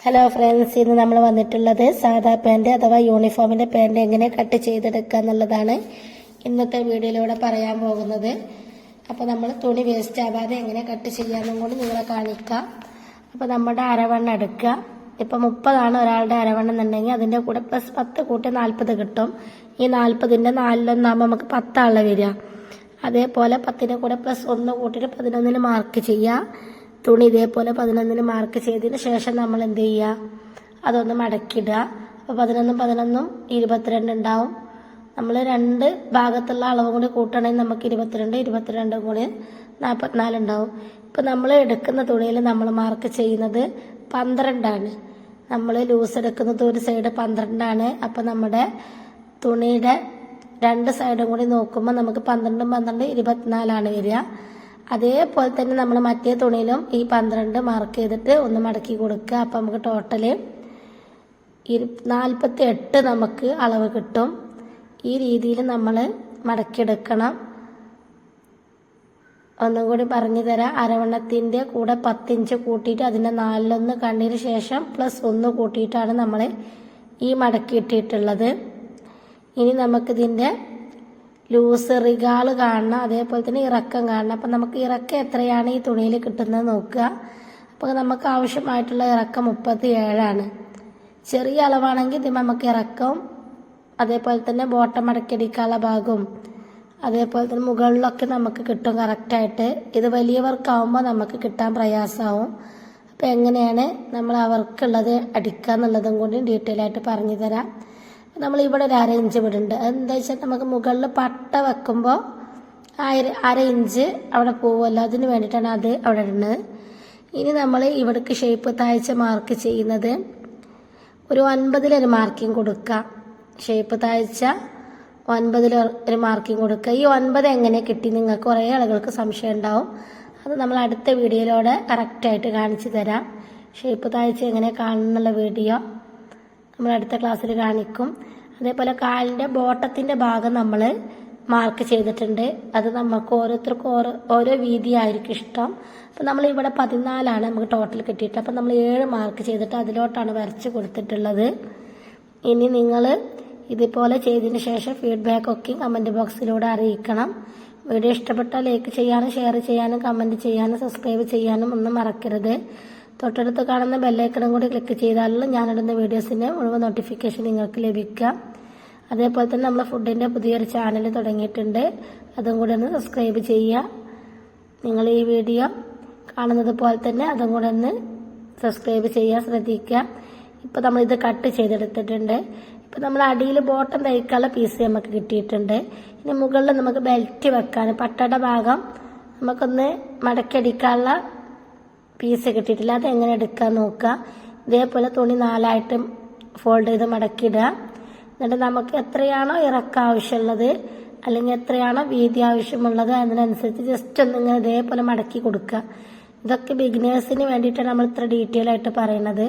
Hello friends, ഇന്ന് നമ്മൾ വന്നിട്ടുള്ളത് സാധാ പാൻറ് അഥവാ യൂണിഫോമിൻ്റെ പാൻറ് എങ്ങനെ കട്ട് ചെയ്തെടുക്കുക എന്നുള്ളതാണ് ഇന്നത്തെ വീഡിയോയിലൂടെ പറയാൻ പോകുന്നത്. അപ്പോൾ നമ്മൾ തുണി വേസ്റ്റ് ആവാതെ എങ്ങനെ കട്ട് ചെയ്യാമെന്നും കൂടി നിങ്ങളെ കാണിക്കാം. അപ്പോൾ നമ്മുടെ അരവണ്ണം എടുക്കുക. ഇപ്പം 30 ഒരാളുടെ അരവണ്ണം എന്നുണ്ടെങ്കിൽ അതിൻ്റെ കൂടെ +10 കൂട്ടി 40 കിട്ടും. ഈ 40ൻ്റെ 4 നമുക്ക് 10 വരിക. അതേപോലെ 10ൻ്റെ കൂടെ +1 കൂട്ടിയിട്ട് 11 മാർക്ക് ചെയ്യുക. തുണി ഇതേപോലെ 11 മാർക്ക് ചെയ്തതിന് ശേഷം നമ്മൾ എന്ത് ചെയ്യുക, അതൊന്ന് മടക്കിയിടുക. അപ്പോൾ 11 22 ഉണ്ടാവും. നമ്മൾ 2 ഭാഗത്തുള്ള അളവ് കൂടി കൂട്ടണമെങ്കിൽ നമുക്ക് 22 കൂടി 44 ഉണ്ടാവും. ഇപ്പം നമ്മൾ എടുക്കുന്ന തുണിയിൽ നമ്മൾ മാർക്ക് ചെയ്യുന്നത് 12 നമ്മൾ ലൂസ് എടുക്കുന്നത് ഒരു സൈഡ് 12 അപ്പം നമ്മുടെ തുണിയുടെ 2 സൈഡും കൂടി നോക്കുമ്പോൾ നമുക്ക് 12 24 വരിക. അതേപോലെ തന്നെ നമ്മൾ മറ്റേ തുണിയിലും ഈ 12 മാർക്ക് ചെയ്തിട്ട് ഒന്ന് മടക്കി കൊടുക്കുക. അപ്പം നമുക്ക് ടോട്ടല് 48 നമുക്ക് അളവ് കിട്ടും. ഈ രീതിയിൽ നമ്മൾ മടക്കിയെടുക്കണം. ഒന്നും കൂടി പറഞ്ഞു തരാം. അരവണ്ണത്തിൻ്റെ കൂടെ 10 ഇഞ്ച് കൂട്ടിയിട്ട് അതിൻ്റെ 4 കണ്ടതിന് ശേഷം +1 കൂട്ടിയിട്ടാണ് നമ്മൾ ഈ മടക്കിയിട്ടിട്ടുള്ളത്. ഇനി നമുക്കിതിൻ്റെ ലൂസ് റിഗാള് കാണണം, അതേപോലെ തന്നെ ഇറക്കം കാണണം. അപ്പം നമുക്ക് ഇറക്കം എത്രയാണ് ഈ തുണിയിൽ കിട്ടുന്നത് നോക്കുക. അപ്പോൾ നമുക്ക് ആവശ്യമായിട്ടുള്ള ഇറക്കം 37. ചെറിയ അളവാണെങ്കിൽ ഇത് നമുക്ക് ഇറക്കം, അതേപോലെ തന്നെ ബോട്ടം മടക്കിയടിക്കാനുള്ള ഭാഗവും അതേപോലെ തന്നെ മുകളിലൊക്കെ നമുക്ക് കിട്ടും കറക്റ്റായിട്ട്. ഇത് വലിയ വർക്കാവുമ്പോൾ നമുക്ക് കിട്ടാൻ പ്രയാസമാവും. അപ്പോൾ എങ്ങനെയാണ് നമ്മൾ അവർക്കുള്ളത് അടിക്കുക എന്നുള്ളതും കൂടി ഡീറ്റെയിൽ ആയിട്ട് പറഞ്ഞു തരാം. നമ്മൾ ഇവിടെ ഒരു 1/2 ഇഞ്ച് വിടുന്നുണ്ട്. അതെന്താ വെച്ചാൽ നമുക്ക് മുകളിൽ പട്ട വെക്കുമ്പോൾ 1/2 ഇഞ്ച് അവിടെ പോകുമല്ലോ, അതിന് വേണ്ടിയിട്ടാണ് അത് അവിടെ ഇടുന്നത്. ഇനി നമ്മൾ ഇവിടേക്ക് ഷേപ്പ് താഴ്ച മാർക്ക് ചെയ്യുന്നത് ഒരു 9 മാർക്കിങ് കൊടുക്കുക. ഷേപ്പ് താഴ്ച 9 മാർക്കിങ് കൊടുക്കുക. ഈ 9 എങ്ങനെ കിട്ടി നിങ്ങൾക്ക് കുറേ ആളുകൾക്ക് സംശയം ഉണ്ടാവും. അത് നമ്മൾ അടുത്ത വീഡിയോയിലൂടെ കറക്റ്റായിട്ട് കാണിച്ചു തരാം. ഷേപ്പ് താഴ്ച എങ്ങനെ കാണുന്നുള്ള വീഡിയോ നമ്മൾ അടുത്ത ക്ലാസ്സിൽ കാണിക്കും. അതേപോലെ കാലിൻ്റെ ബോട്ടത്തിൻ്റെ ഭാഗം നമ്മൾ മാർക്ക് ചെയ്തിട്ടുണ്ട്. അത് നമുക്ക് ഓരോരുത്തർക്കും ഓരോ വീതിയായിരിക്കും ഇഷ്ടം. അപ്പം നമ്മൾ ഇവിടെ 14 നമുക്ക് ടോട്ടൽ കിട്ടിയിട്ട്, അപ്പം നമ്മൾ 7 മാർക്ക് ചെയ്തിട്ട് അതിലോട്ടാണ് വരച്ച് കൊടുത്തിട്ടുള്ളത്. ഇനി നിങ്ങൾ ഇതുപോലെ ചെയ്തതിന് ശേഷം ഫീഡ്ബാക്കൊക്കെ കമൻറ്റ് ബോക്സിലൂടെ അറിയിക്കണം. വീഡിയോ ഇഷ്ടപ്പെട്ടാൽ ലൈക്ക് ചെയ്യാനും ഷെയർ ചെയ്യാനും കമൻറ്റ് ചെയ്യാനും സബ്സ്ക്രൈബ് ചെയ്യാനും ഒന്നും മറക്കരുത്. തൊട്ടടുത്ത് കാണുന്ന ബെല്ലൈക്കണും കൂടി ക്ലിക്ക് ചെയ്താലുള്ള ഞാനിടുന്ന വീഡിയോസിൻ്റെ മുഴുവൻ നോട്ടിഫിക്കേഷൻ നിങ്ങൾക്ക് ലഭിക്കുക. അതേപോലെ തന്നെ നമ്മൾ ഫുഡിൻ്റെ പുതിയൊരു ചാനൽ തുടങ്ങിയിട്ടുണ്ട്. അതും കൂടി ഒന്ന് സബ്സ്ക്രൈബ് ചെയ്യുക. നിങ്ങൾ ഈ വീഡിയോ കാണുന്നത് പോലെ തന്നെ അതും കൂടെ ഒന്ന് സബ്സ്ക്രൈബ് ചെയ്യാൻ ശ്രദ്ധിക്കുക. ഇപ്പോൾ നമ്മളിത് കട്ട് ചെയ്തെടുത്തിട്ടുണ്ട്. ഇപ്പോൾ നമ്മൾ അടിയിൽ ബോട്ടം തയ്ക്കാനുള്ള പീസ് നമുക്ക് കിട്ടിയിട്ടുണ്ട്. ഇനി മുകളിൽ നമുക്ക് ബെൽറ്റ് വെക്കാൻ പട്ടയുടെ ഭാഗം നമുക്കൊന്ന് മടക്കിയടിക്കാനുള്ള പീസ് കിട്ടിയിട്ടില്ല. അത് എങ്ങനെ എടുക്കാൻ നോക്കുക. ഇതേപോലെ തുണി 4 ഫോൾഡ് ചെയ്ത് മടക്കിയിടുക. എന്നിട്ട് നമുക്ക് എത്രയാണോ ഇറക്കം ആവശ്യമുള്ളത് അല്ലെങ്കിൽ എത്രയാണോ വീതി ആവശ്യമുള്ളത് അതിനനുസരിച്ച് ജസ്റ്റ് ഒന്ന് ഇങ്ങനെ ഇതേപോലെ മടക്കി കൊടുക്കുക. ഇതൊക്കെ ബിഗിനേഴ്സിന് വേണ്ടിയിട്ടാണ് നമ്മൾ ഇത്ര ഡീറ്റെയിൽ ആയിട്ട് പറയുന്നത്.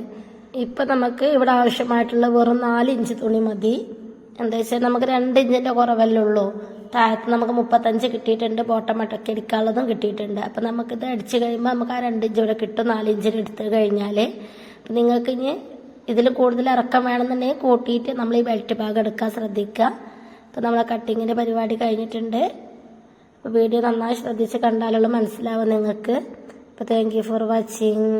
ഇപ്പം നമുക്ക് ഇവിടെ ആവശ്യമായിട്ടുള്ള വെറും 4 ഇഞ്ച് തുണി മതി. എന്താ വെച്ചാൽ നമുക്ക് 2 ഇഞ്ചിൻ്റെ കുറവല്ലേ ഉള്ളൂ. താഴത്ത് നമുക്ക് 35 കിട്ടിയിട്ടുണ്ട്. ബോട്ടം മടക്കി അടിക്കാനുള്ളതും കിട്ടിയിട്ടുണ്ട്. അപ്പം നമുക്കിത് അടിച്ച് കഴിയുമ്പോൾ നമുക്ക് ആ 2 ഇഞ്ച് ഇവിടെ കിട്ടും. 4 ഇഞ്ചിന് എടുത്ത് കഴിഞ്ഞാൽ അപ്പം നിങ്ങൾക്ക് ഇനി ഇതിൽ കൂടുതൽ ഇറക്കം വേണമെന്നുണ്ടെങ്കിൽ കൂട്ടിയിട്ട് നമ്മൾ ഈ ബെൽറ്റ് ഭാഗം എടുക്കാൻ ശ്രദ്ധിക്കുക. അപ്പം നമ്മളെ കട്ടിങ്ങിൻ്റെ പരിപാടി കഴിഞ്ഞിട്ടുണ്ട്. അപ്പോൾ വീഡിയോ നന്നായി ശ്രദ്ധിച്ച് കണ്ടാലുള്ള മനസ്സിലാവും നിങ്ങൾക്ക്. അപ്പോൾ താങ്ക് യു ഫോർ വാച്ചിങ്.